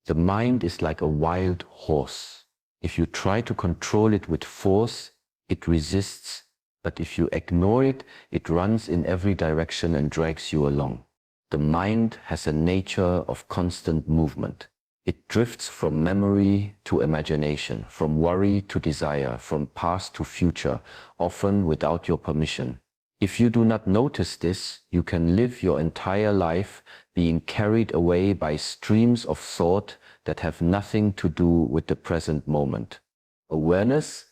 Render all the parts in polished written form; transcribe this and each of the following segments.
The mind is like a wild horse. If you try to control it with force, it resists, but if you ignore it, it runs in every direction and drags you along. The mind has a nature of constant movement. It drifts from memory to imagination, from worry to desire, from past to future, often without your permission. If you do not notice this, you can live your entire life being carried away by streams of thought that have nothing to do with the present moment. Awareness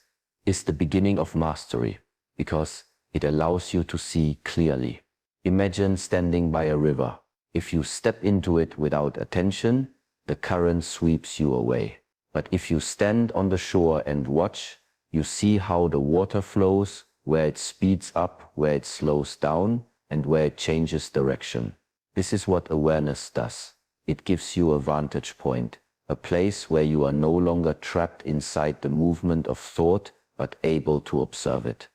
is the beginning of mastery because it allows you to see clearly. Imagine standing by a river. If you step into it without attention, the current sweeps you away. But if you stand on the shore and watch, you see how the water flows, where it speeds up, where it slows down, and where it changes direction. This is what awareness does. It gives you a vantage point, a place where you are no longer trapped inside the movement of thought, but able to observe it.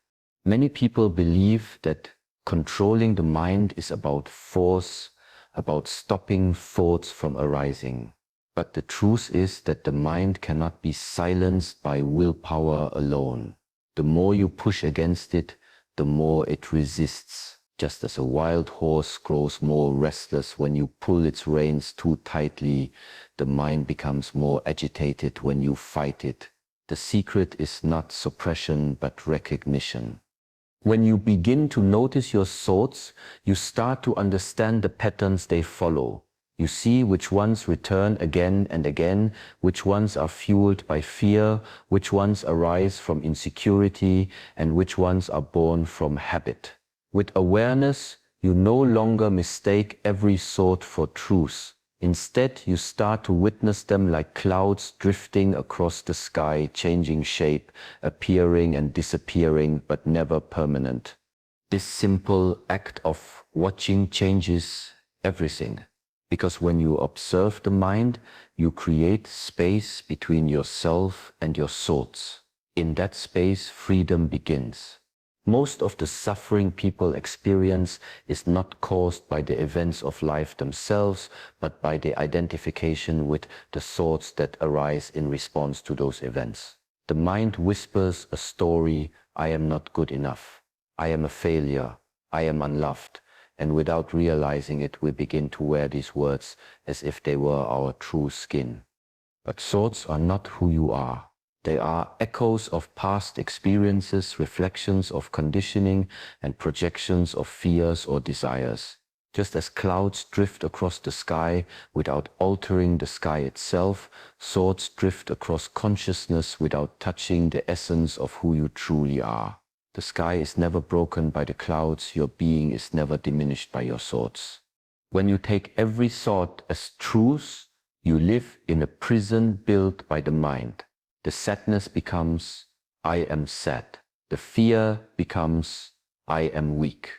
Many people believe that controlling the mind is about force, about stopping thoughts from arising. But the truth is that the mind cannot be silenced by willpower alone. The more you push against it, the more it resists. Just as a wild horse grows more restless when you pull its reins too tightly, the mind becomes more agitated when you fight it. The secret is not suppression, but recognition. When you begin to notice your thoughts, you start to understand the patterns they follow. You see which ones return again and again, which ones are fueled by fear, which ones arise from insecurity, and which ones are born from habit. With awareness, you no longer mistake every thought for truth. Instead, you start to witness them like clouds drifting across the sky, changing shape, appearing and disappearing, but never permanent. This simple act of watching changes everything. Because when you observe the mind, you create space between yourself and your thoughts. In that space, freedom begins. Most of the suffering people experience is not caused by the events of life themselves, but by the identification with the thoughts that arise in response to those events. The mind whispers a story: I am not good enough, I am a failure, I am unloved. And without realizing it, we begin to wear these words as if they were our true skin. But thoughts are not who you are. They are echoes of past experiences, reflections of conditioning, and projections of fears or desires. Just as clouds drift across the sky without altering the sky itself, thoughts drift across consciousness without touching the essence of who you truly are. The sky is never broken by the clouds, your being is never diminished by your thoughts. When you take every thought as truth, you live in a prison built by the mind. The sadness becomes, I am sad. The fear becomes, I am weak.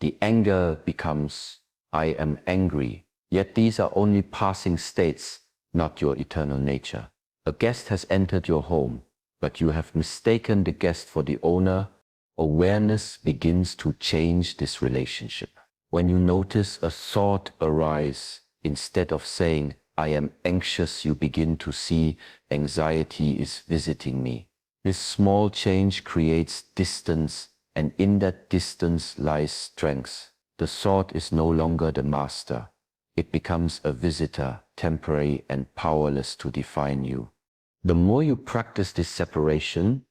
The anger becomes, I am angry. Yet these are only passing states, not your eternal nature. A guest has entered your home, but you have mistaken the guest for the owner. Awareness begins to change this relationship. When you notice a thought arise, instead of saying, I am anxious, you begin to see anxiety is visiting me. This small change creates distance, and in that distance lies strength. The thought is no longer the master. It becomes a visitor, temporary and powerless to define you. The more you practice this separation,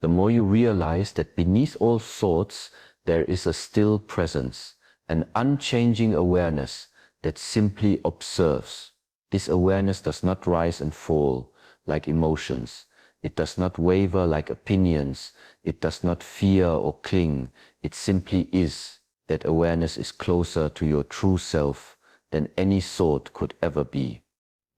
the more you realize that beneath all thoughts, there is a still presence, an unchanging awareness that simply observes. This awareness does not rise and fall like emotions. It does not waver like opinions. It does not fear or cling. It simply is. That awareness is closer to your true self than any thought could ever be.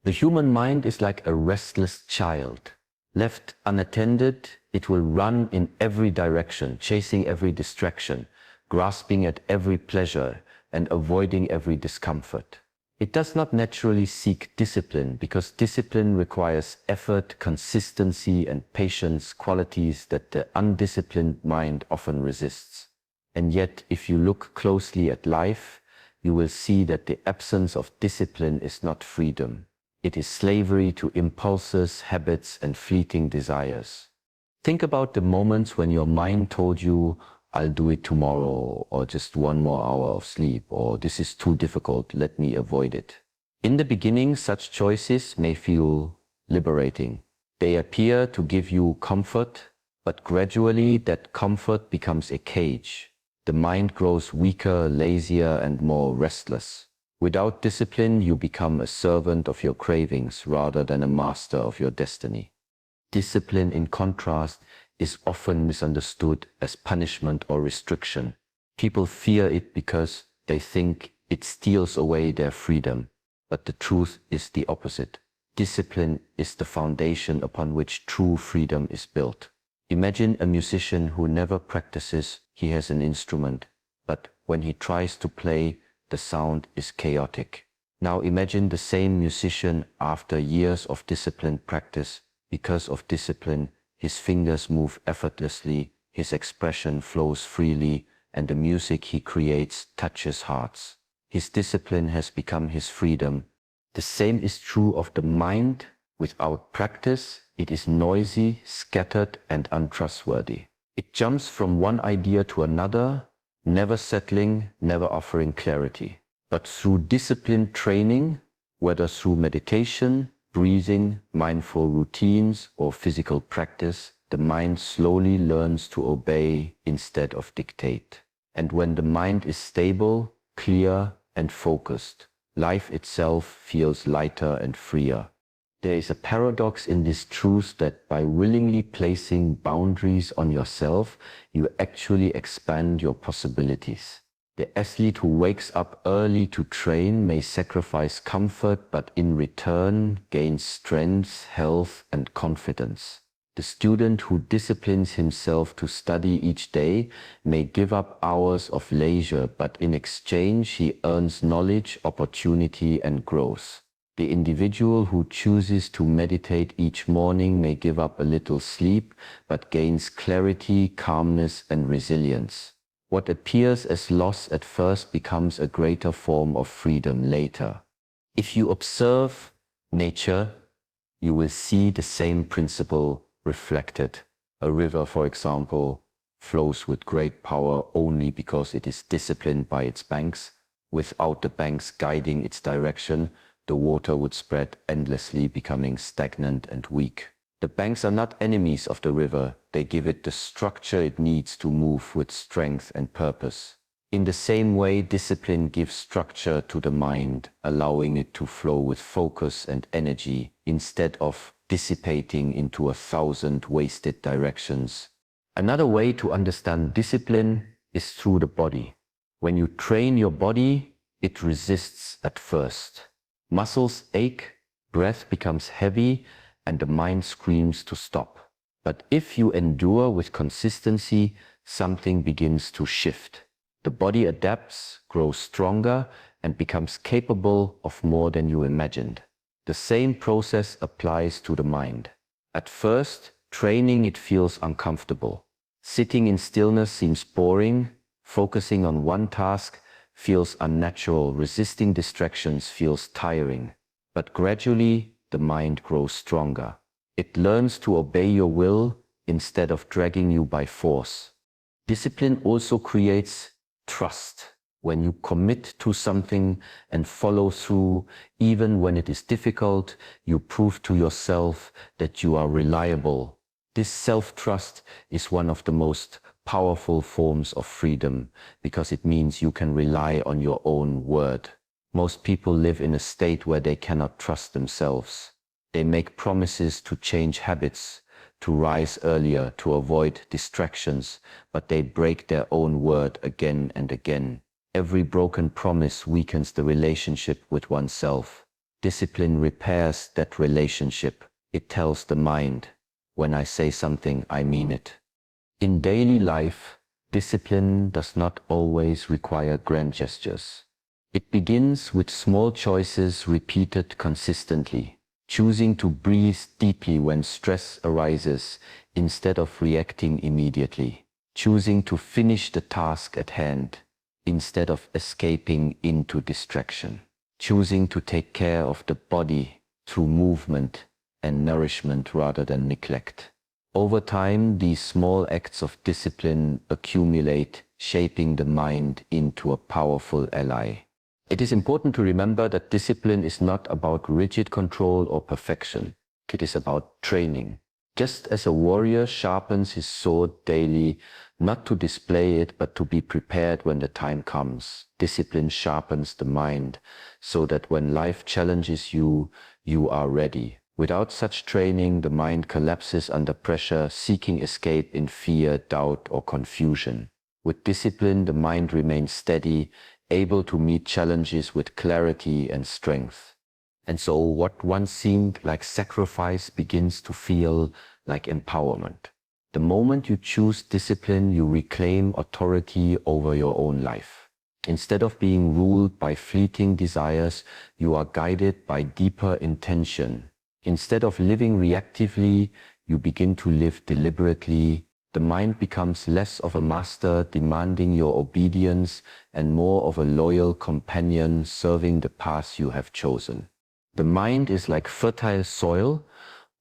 The human mind is like a restless child. Left unattended, it will run in every direction, chasing every distraction, grasping at every pleasure, and avoiding every discomfort. It does not naturally seek discipline because discipline requires effort, consistency, and patience, qualities that the undisciplined mind often resists. And yet, if you look closely at life, you will see that the absence of discipline is not freedom. It is slavery to impulses, habits, and fleeting desires. Think about the moments when your mind told you, I'll do it tomorrow, or just one more hour of sleep, or this is too difficult, let me avoid it. In the beginning, such choices may feel liberating. They appear to give you comfort, but gradually that comfort becomes a cage. The mind grows weaker, lazier, and more restless. Without discipline, you become a servant of your cravings rather than a master of your destiny. Discipline, in contrast, is often misunderstood as punishment or restriction. People fear it because they think it steals away their freedom. But the truth is the opposite. Discipline is the foundation upon which true freedom is built. Imagine a musician who never practices. He has an instrument, but when he tries to play, the sound is chaotic. Now imagine the same musician after years of disciplined practice. Because of discipline, his fingers move effortlessly, his expression flows freely, and the music he creates touches hearts. His discipline has become his freedom. The same is true of the mind. Without practice, it is noisy, scattered, and untrustworthy. It jumps from one idea to another, never settling, never offering clarity. But through disciplined training, whether through meditation, breathing, mindful routines, or physical practice, the mind slowly learns to obey instead of dictate. And when the mind is stable, clear, and focused, life itself feels lighter and freer. There is a paradox in this truth that by willingly placing boundaries on yourself, you actually expand your possibilities. The athlete who wakes up early to train may sacrifice comfort, but in return gains strength, health, and confidence. The student who disciplines himself to study each day may give up hours of leisure, but in exchange he earns knowledge, opportunity, and growth. The individual who chooses to meditate each morning may give up a little sleep, but gains clarity, calmness, and resilience. What appears as loss at first becomes a greater form of freedom later. If you observe nature, you will see the same principle reflected. A river, for example, flows with great power only because it is disciplined by its banks. Without the banks guiding its direction, the water would spread endlessly, becoming stagnant and weak. The banks are not enemies of the river. They give it the structure it needs to move with strength and purpose. In the same way, discipline gives structure to the mind, allowing it to flow with focus and energy instead of dissipating into 1,000 wasted directions. Another way to understand discipline is through the body. When you train your body, it resists at first. Muscles ache, breath becomes heavy, and the mind screams to stop. But if you endure with consistency, something begins to shift. The body adapts, grows stronger, and becomes capable of more than you imagined. The same process applies to the mind. At first, training it feels uncomfortable. Sitting in stillness seems boring. Focusing on one task feels unnatural. Resisting distractions feels tiring. But gradually, the mind grows stronger. It learns to obey your will instead of dragging you by force. Discipline also creates trust. When you commit to something and follow through, even when it is difficult, you prove to yourself that you are reliable. This self-trust is one of the most powerful forms of freedom because it means you can rely on your own word. Most people live in a state where they cannot trust themselves. They make promises to change habits, to rise earlier, to avoid distractions, but they break their own word again and again. Every broken promise weakens the relationship with oneself. Discipline repairs that relationship. It tells the mind, when I say something, I mean it. In daily life, discipline does not always require grand gestures. It begins with small choices repeated consistently. Choosing to breathe deeply when stress arises instead of reacting immediately. Choosing to finish the task at hand instead of escaping into distraction. Choosing to take care of the body through movement and nourishment rather than neglect. Over time, these small acts of discipline accumulate, shaping the mind into a powerful ally. It is important to remember that discipline is not about rigid control or perfection. It is about training. Just as a warrior sharpens his sword daily, not to display it, but to be prepared when the time comes, discipline sharpens the mind so that when life challenges you, you are ready. Without such training, the mind collapses under pressure, seeking escape in fear, doubt, or confusion. With discipline, the mind remains steady, able to meet challenges with clarity and strength. And so what once seemed like sacrifice begins to feel like empowerment. The moment you choose discipline, you reclaim authority over your own life. Instead of being ruled by fleeting desires, you are guided by deeper intention. Instead of living reactively, you begin to live deliberately. The mind becomes less of a master demanding your obedience and more of a loyal companion serving the path you have chosen. The mind is like fertile soil.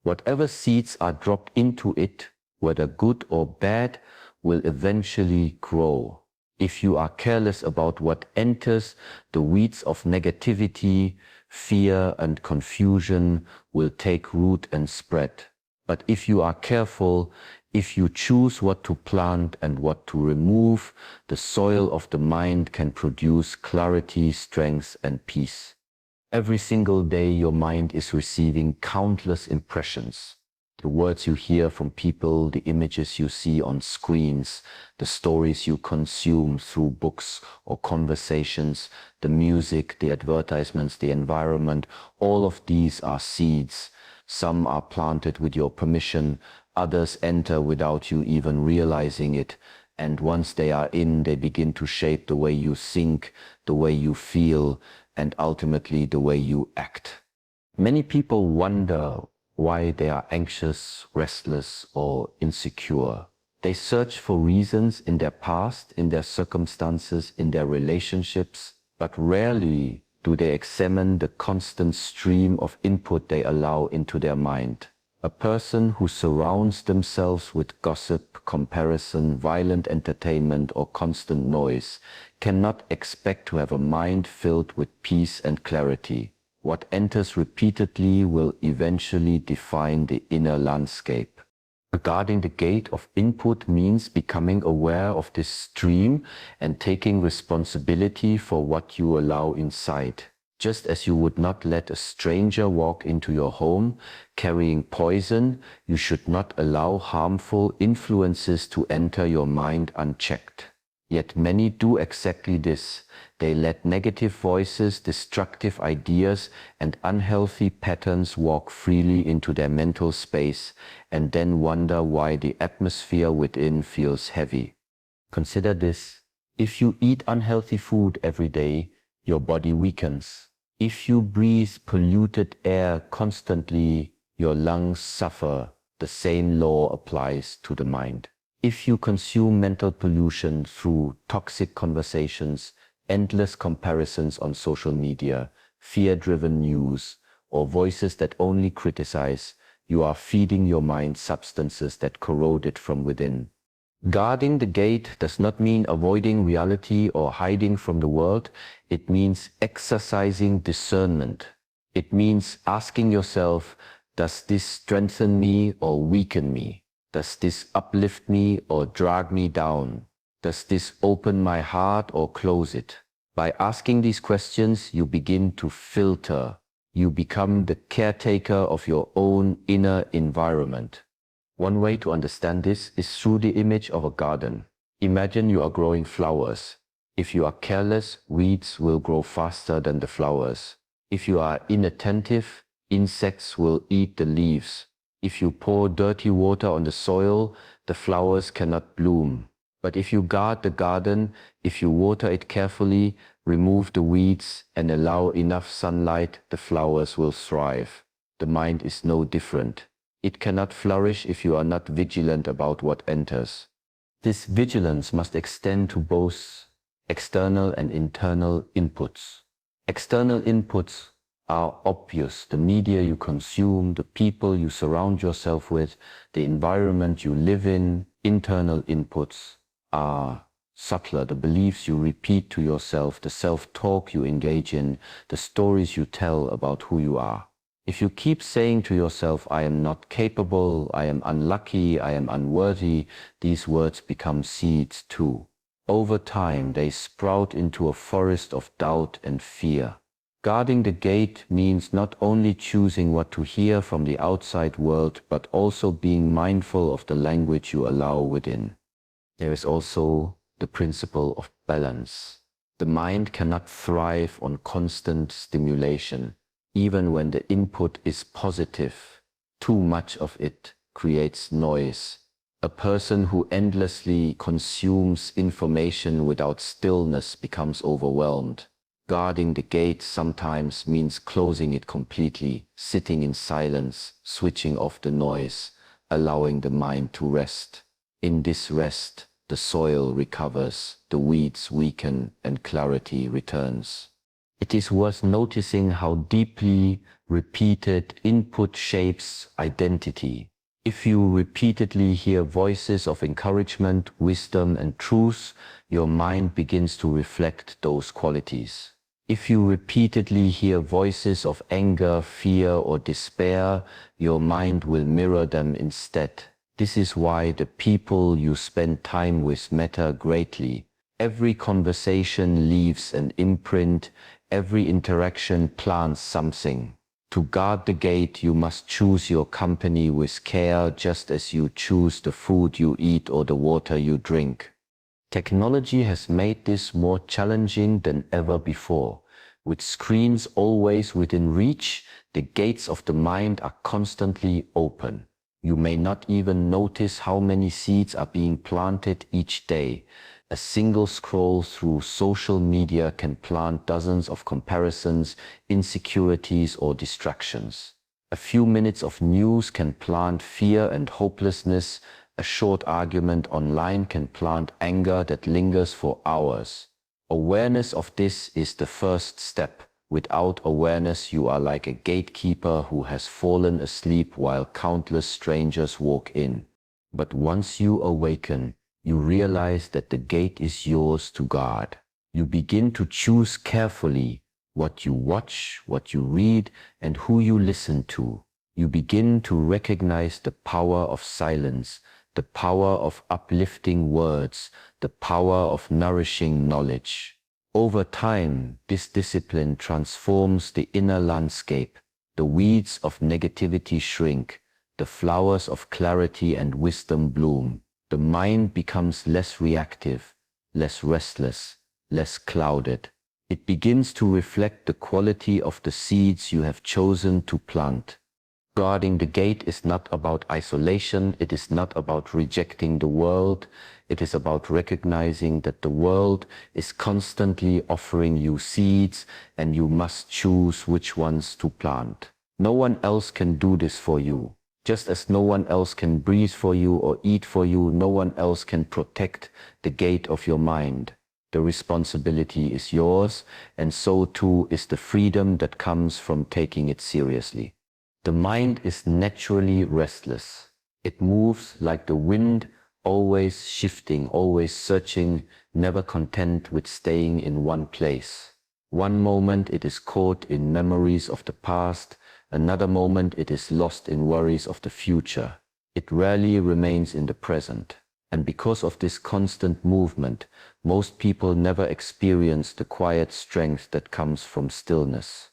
Whatever seeds are dropped into it, whether good or bad, will eventually grow. If you are careless about what enters, the weeds of negativity, fear, and confusion will take root and spread. But if you are careful, if you choose what to plant and what to remove, the soil of the mind can produce clarity, strength, and peace. Every single day, your mind is receiving countless impressions. The words you hear from people, the images you see on screens, the stories you consume through books or conversations, the music, the advertisements, the environment, all of these are seeds. Some are planted with your permission, others enter without you even realizing it. And once they are in, they begin to shape the way you think, the way you feel, and ultimately the way you act. Many people wonder why they are anxious, restless, or insecure. They search for reasons in their past, in their circumstances, in their relationships, but rarely do they examine the constant stream of input they allow into their mind. A person who surrounds themselves with gossip, comparison, violent entertainment, or constant noise cannot expect to have a mind filled with peace and clarity. What enters repeatedly will eventually define the inner landscape. Guarding the gate of input means becoming aware of this stream and taking responsibility for what you allow inside. Just as you would not let a stranger walk into your home carrying poison, you should not allow harmful influences to enter your mind unchecked. Yet many do exactly this. They let negative voices, destructive ideas, and unhealthy patterns walk freely into their mental space and then wonder why the atmosphere within feels heavy. Consider this. If you eat unhealthy food every day, your body weakens. If you breathe polluted air constantly, your lungs suffer. The same law applies to the mind. If you consume mental pollution through toxic conversations, endless comparisons on social media, fear-driven news, or voices that only criticize, you are feeding your mind substances that corrode it from within. Guarding the gate does not mean avoiding reality or hiding from the world. It means exercising discernment. It means asking yourself, does this strengthen me or weaken me? Does this uplift me or drag me down? Does this open my heart or close it? By asking these questions, you begin to filter. You become the caretaker of your own inner environment. One way to understand this is through the image of a garden. Imagine you are growing flowers. If you are careless, weeds will grow faster than the flowers. If you are inattentive, insects will eat the leaves. If you pour dirty water on the soil, the flowers cannot bloom. But if you guard the garden, if you water it carefully, remove the weeds, and allow enough sunlight, the flowers will thrive. The mind is no different. It cannot flourish if you are not vigilant about what enters. This vigilance must extend to both external and internal inputs. External inputs are obvious. The media you consume, the people you surround yourself with, the environment you live in, internal inputs are subtler. The beliefs you repeat to yourself, the self-talk you engage in, the stories you tell about who you are. If you keep saying to yourself, I am not capable, I am unlucky, I am unworthy, these words become seeds too. Over time, they sprout into a forest of doubt and fear. Guarding the gate means not only choosing what to hear from the outside world, but also being mindful of the language you allow within. There is also the principle of balance. The mind cannot thrive on constant stimulation. Even when the input is positive, too much of it creates noise. A person who endlessly consumes information without stillness becomes overwhelmed. Guarding the gate sometimes means closing it completely, sitting in silence, switching off the noise, allowing the mind to rest. In this rest, the soil recovers, the weeds weaken, and clarity returns. It is worth noticing how deeply repeated input shapes identity. If you repeatedly hear voices of encouragement, wisdom, and truth, your mind begins to reflect those qualities. If you repeatedly hear voices of anger, fear, or despair, your mind will mirror them instead. This is why the people you spend time with matter greatly. Every conversation leaves an imprint, every interaction plants something. To guard the gate, you must choose your company with care, just as you choose the food you eat or the water you drink. Technology has made this more challenging than ever before. With screens always within reach, the gates of the mind are constantly open. You may not even notice how many seeds are being planted each day. A single scroll through social media can plant dozens of comparisons, insecurities, or distractions. A few minutes of news can plant fear and hopelessness. A short argument online can plant anger that lingers for hours. Awareness of this is the first step. Without awareness, you are like a gatekeeper who has fallen asleep while countless strangers walk in. But once you awaken, you realize that the gate is yours to guard. You begin to choose carefully what you watch, what you read, and who you listen to. You begin to recognize the power of silence, the power of uplifting words, the power of nourishing knowledge. Over time, this discipline transforms the inner landscape. The weeds of negativity shrink, the flowers of clarity and wisdom bloom. The mind becomes less reactive, less restless, less clouded. It begins to reflect the quality of the seeds you have chosen to plant. Guarding the gate is not about isolation, it is not about rejecting the world, it is about recognizing that the world is constantly offering you seeds and you must choose which ones to plant. No one else can do this for you. Just as no one else can breathe for you or eat for you, no one else can protect the gate of your mind. The responsibility is yours, and so too is the freedom that comes from taking it seriously. The mind is naturally restless. It moves like the wind, always shifting, always searching, never content with staying in one place. One moment it is caught in memories of the past, another moment it is lost in worries of the future. It rarely remains in the present. And because of this constant movement, most people never experience the quiet strength that comes from stillness.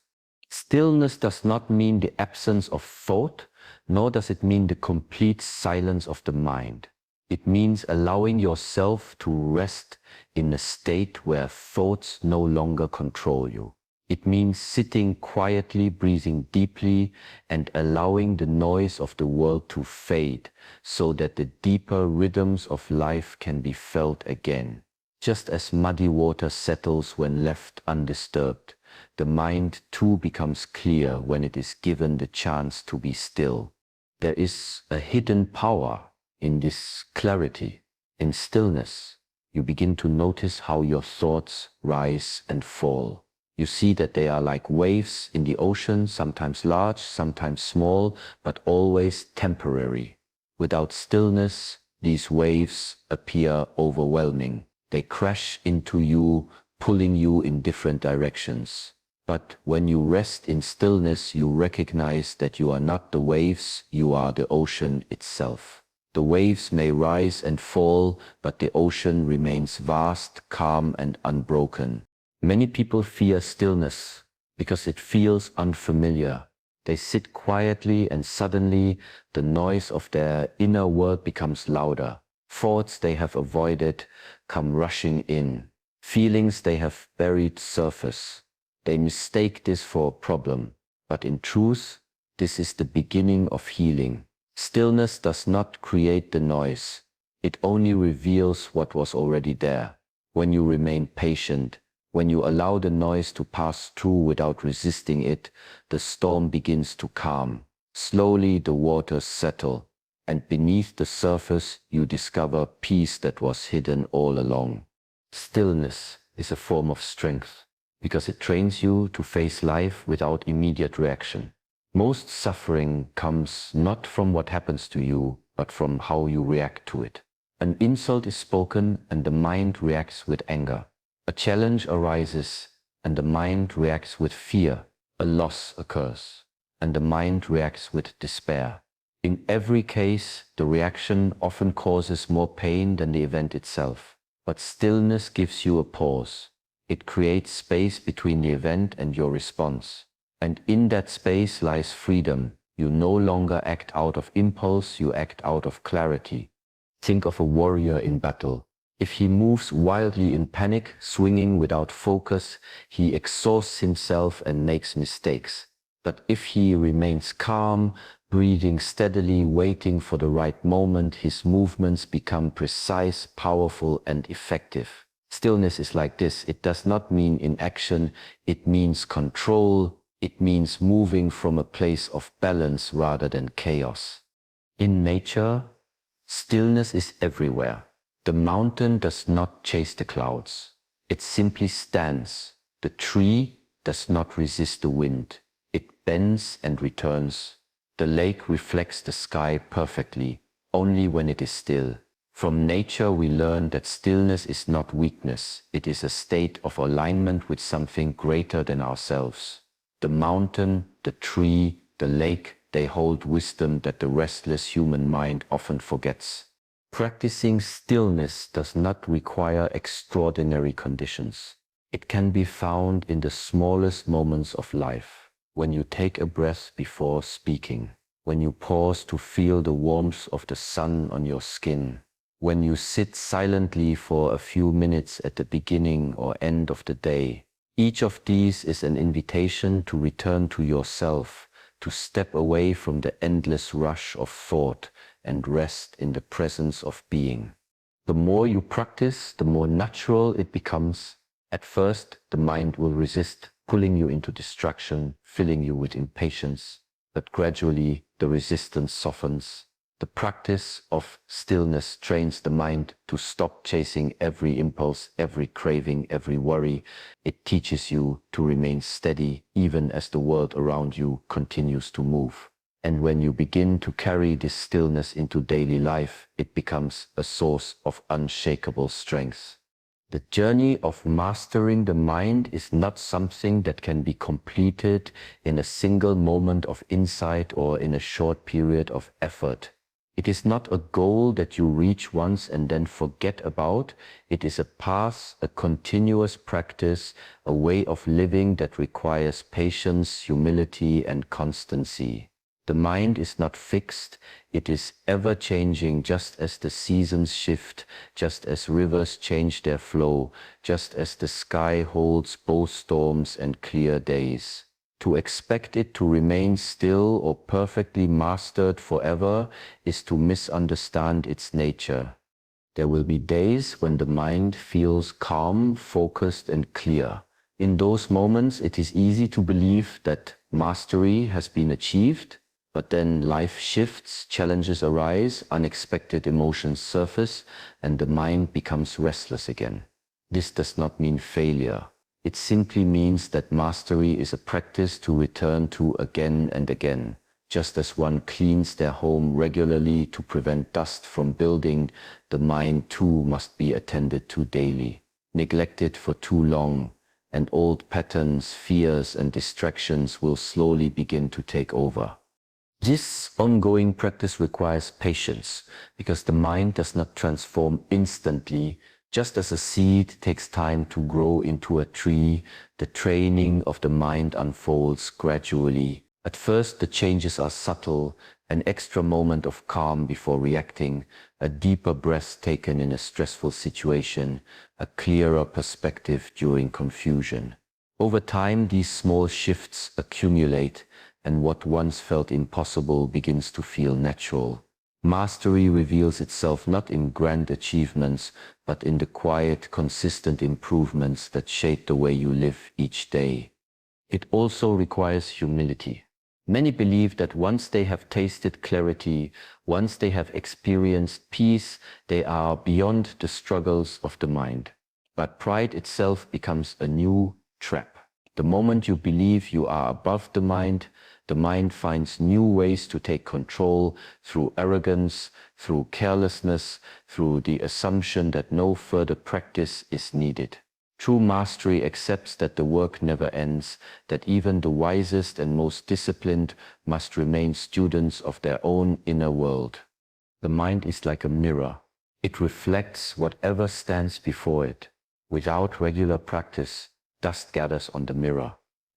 Stillness does not mean the absence of thought, nor does it mean the complete silence of the mind. It means allowing yourself to rest in a state where thoughts no longer control you. It means sitting quietly, breathing deeply, and allowing the noise of the world to fade so that the deeper rhythms of life can be felt again. Just as muddy water settles when left undisturbed, the mind too becomes clear when it is given the chance to be still. There is a hidden power in this clarity, in stillness. You begin to notice how your thoughts rise and fall. You see that they are like waves in the ocean, sometimes large, sometimes small, but always temporary. Without stillness, these waves appear overwhelming. They crash into you, pulling you in different directions. But when you rest in stillness, you recognize that you are not the waves, you are the ocean itself. The waves may rise and fall, but the ocean remains vast, calm, and unbroken. Many people fear stillness because it feels unfamiliar. They sit quietly and suddenly the noise of their inner world becomes louder. Thoughts they have avoided come rushing in. Feelings they have buried surface. They mistake this for a problem, but in truth, this is the beginning of healing. Stillness does not create the noise. It only reveals what was already there. When you remain patient, when you allow the noise to pass through without resisting it, the storm begins to calm. Slowly the waters settle, and beneath the surface you discover peace that was hidden all along. Stillness is a form of strength, because it trains you to face life without immediate reaction. Most suffering comes not from what happens to you, but from how you react to it. An insult is spoken and the mind reacts with anger. A challenge arises and the mind reacts with fear. A loss occurs and the mind reacts with despair. In every case, the reaction often causes more pain than the event itself. But stillness gives you a pause. It creates space between the event and your response. And in that space lies freedom. You no longer act out of impulse, you act out of clarity. Think of a warrior in battle. If he moves wildly in panic, swinging without focus, he exhausts himself and makes mistakes. But if he remains calm, breathing steadily, waiting for the right moment, his movements become precise, powerful, and effective. Stillness is like this. It does not mean inaction. It means control. It means moving from a place of balance rather than chaos. In nature, stillness is everywhere. The mountain does not chase the clouds. It simply stands. The tree does not resist the wind. It bends and returns. The lake reflects the sky perfectly, only when it is still. From nature we learn that stillness is not weakness. It is a state of alignment with something greater than ourselves. The mountain, the tree, the lake, they hold wisdom that the restless human mind often forgets. Practicing stillness does not require extraordinary conditions. It can be found in the smallest moments of life, when you take a breath before speaking, when you pause to feel the warmth of the sun on your skin, when you sit silently for a few minutes at the beginning or end of the day. Each of these is an invitation to return to yourself, to step away from the endless rush of thought and rest in the presence of being. The more you practice, the more natural it becomes. At first, the mind will resist, pulling you into distraction, filling you with impatience, but gradually the resistance softens. The practice of stillness trains the mind to stop chasing every impulse, every craving, every worry. It teaches you to remain steady even as the world around you continues to move. And when you begin to carry this stillness into daily life, it becomes a source of unshakable strength. The journey of mastering the mind is not something that can be completed in a single moment of insight or in a short period of effort. It is not a goal that you reach once and then forget about. It is a path, a continuous practice, a way of living that requires patience, humility, and constancy. The mind is not fixed. It is ever-changing, just as the seasons shift, just as rivers change their flow, just as the sky holds both storms and clear days. To expect it to remain still or perfectly mastered forever is to misunderstand its nature. There will be days when the mind feels calm, focused, and clear. In those moments, it is easy to believe that mastery has been achieved, but then life shifts, challenges arise, unexpected emotions surface, and the mind becomes restless again. This does not mean failure. It simply means that mastery is a practice to return to again and again. Just as one cleans their home regularly to prevent dust from building, the mind too must be attended to daily. Neglected for too long, and old patterns, fears, and distractions will slowly begin to take over. This ongoing practice requires patience because the mind does not transform instantly. Just as a seed takes time to grow into a tree, the training of the mind unfolds gradually. At first, the changes are subtle, an extra moment of calm before reacting, a deeper breath taken in a stressful situation, a clearer perspective during confusion. Over time, these small shifts accumulate, and what once felt impossible begins to feel natural. Mastery reveals itself not in grand achievements, but in the quiet, consistent improvements that shape the way you live each day. It also requires humility. Many believe that once they have tasted clarity, once they have experienced peace, they are beyond the struggles of the mind. But pride itself becomes a new trap. The moment you believe you are above the mind finds new ways to take control through arrogance, through carelessness, through the assumption that no further practice is needed. True mastery accepts that the work never ends, that even the wisest and most disciplined must remain students of their own inner world. The mind is like a mirror. It reflects whatever stands before it. Without regular practice, dust gathers on the mirror,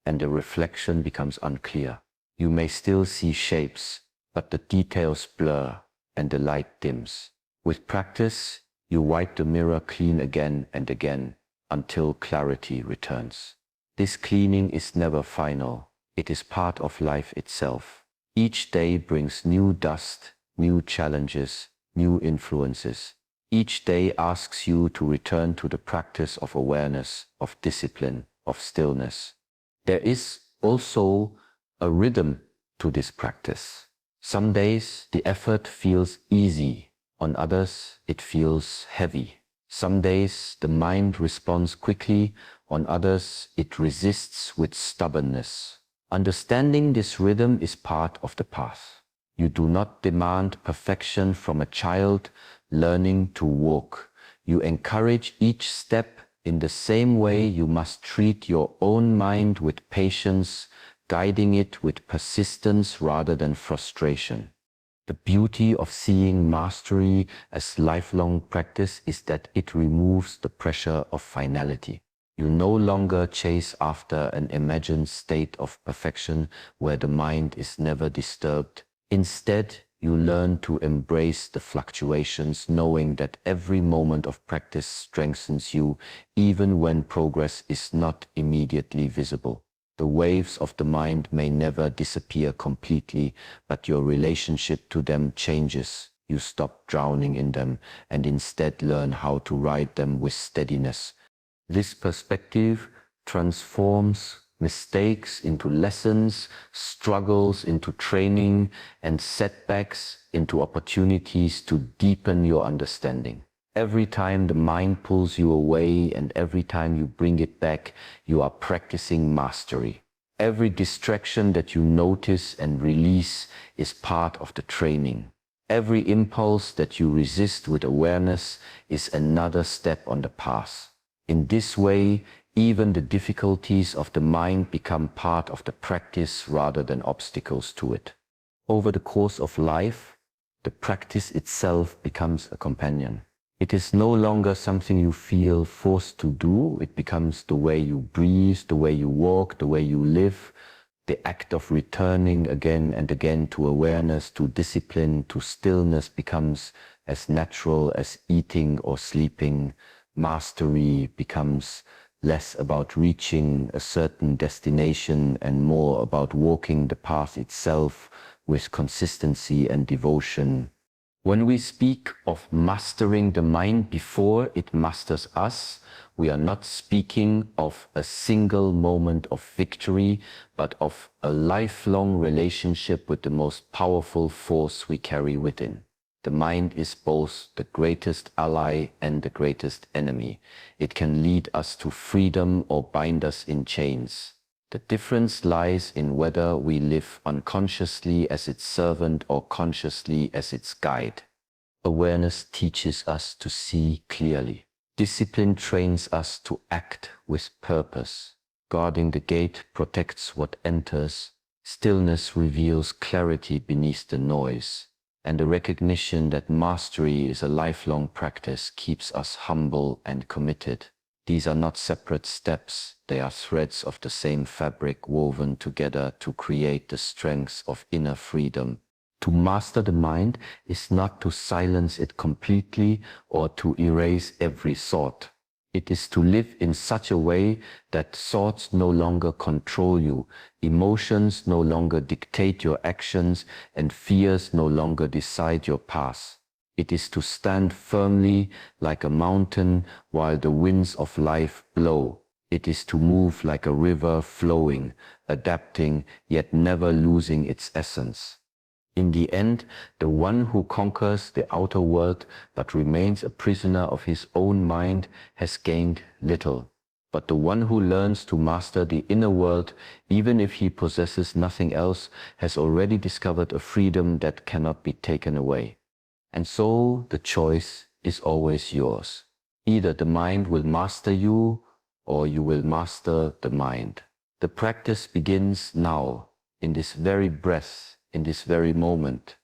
and the reflection becomes unclear. You may still see shapes, but the details blur, and the light dims. With practice, you wipe the mirror clean again and again, until clarity returns. This cleaning is never final. It is part of life itself. Each day brings new dust, new challenges, new influences. Each day asks you to return to the practice of awareness, of discipline, of stillness. There is also a rhythm to this practice. Some days the effort feels easy, on others it feels heavy. Some days the mind responds quickly, on others it resists with stubbornness. Understanding this rhythm is part of the path. You do not demand perfection from a child learning to walk. You encourage each step in the same way you must treat your own mind with patience, guiding it with persistence rather than frustration. The beauty of seeing mastery as lifelong practice is that it removes the pressure of finality. You no longer chase after an imagined state of perfection where the mind is never disturbed. Instead, you learn to embrace the fluctuations, knowing that every moment of practice strengthens you, even when progress is not immediately visible. The waves of the mind may never disappear completely, but your relationship to them changes. You stop drowning in them and instead learn how to ride them with steadiness. This perspective transforms mistakes into lessons, struggles into training, and setbacks into opportunities to deepen your understanding. Every time the mind pulls you away and every time you bring it back, you are practicing mastery. Every distraction that you notice and release is part of the training. Every impulse that you resist with awareness is another step on the path. In this way, even the difficulties of the mind become part of the practice rather than obstacles to it. Over the course of life, the practice itself becomes a companion. It is no longer something you feel forced to do. It becomes the way you breathe, the way you walk, the way you live. The act of returning again and again to awareness, to discipline, to stillness becomes as natural as eating or sleeping. Mastery becomes less about reaching a certain destination and more about walking the path itself with consistency and devotion. When we speak of mastering the mind before it masters us, we are not speaking of a single moment of victory, but of a lifelong relationship with the most powerful force we carry within. The mind is both the greatest ally and the greatest enemy. It can lead us to freedom or bind us in chains. The difference lies in whether we live unconsciously as its servant or consciously as its guide. Awareness teaches us to see clearly. Discipline trains us to act with purpose. Guarding the gate protects what enters. Stillness reveals clarity beneath the noise. And the recognition that mastery is a lifelong practice keeps us humble and committed. These are not separate steps, they are threads of the same fabric woven together to create the strength of inner freedom. To master the mind is not to silence it completely or to erase every thought. It is to live in such a way that thoughts no longer control you, emotions no longer dictate your actions, and fears no longer decide your path. It is to stand firmly like a mountain while the winds of life blow. It is to move like a river flowing, adapting, yet never losing its essence. In the end, the one who conquers the outer world but remains a prisoner of his own mind has gained little. But the one who learns to master the inner world, even if he possesses nothing else, has already discovered a freedom that cannot be taken away. And so the choice is always yours. Either the mind will master you, or you will master the mind. The practice begins now, in this very breath, in this very moment.